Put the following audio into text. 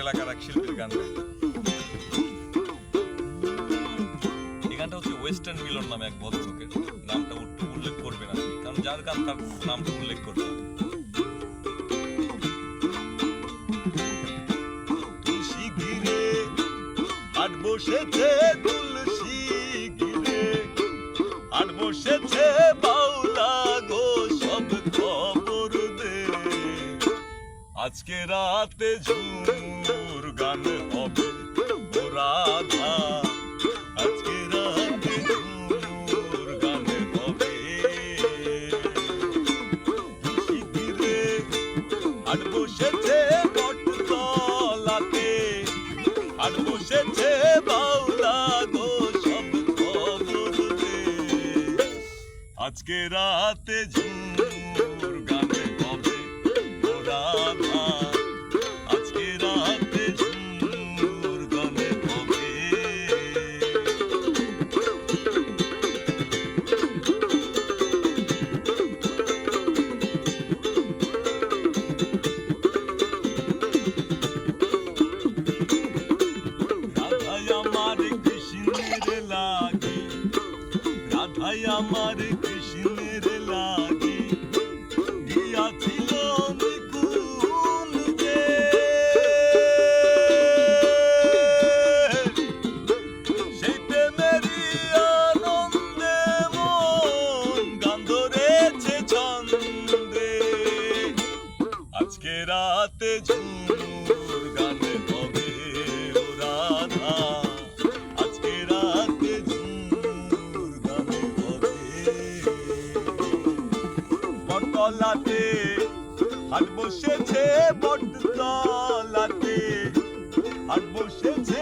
এলাকার এক শিল্পীর গান গাই। এই গানটা হচ্ছে ওয়েস্টার্ন মিলন নামে এক ভদ্রলোকের, নামটা উল্লেখ করবে না, কারণ যার গান তার নামটা উল্লেখ করবে না। তুলসী ঘিরে হাট বসেছে, তুলসী ঘিরে হাট বসেছে, বাউলা গো সব খবর দে। আজকে রাতে ঝুমুর গান হবে ও রাধা, আজকে রাতে ঝুমুর গান হবে। তুলসী ঘিরে হাট বসেছে বটতলাতে, হাট বসেছে বাউলা গো সব খবর দে। আজকে রাতে ঝুমুর গান হবে ও রাধা, আজকে রাতে ঝুমুর গান হবে। রাধাই আমার কৃষ্ণের লাগে, রাধাই আমার কৃষ্ণের লাগে, দিয়াছিল নিকুঞ্জে। সেই প্রেমেরই আনন্দে মন গান ধরেছে ছন্দে। আজকে রাতে ঝুমুর গান হবে ও রাধা, আজকে রাতে ঝুমুর গান হবে। বটতলাতে হাট বসেছে, বটতলাতে হাট বসেছে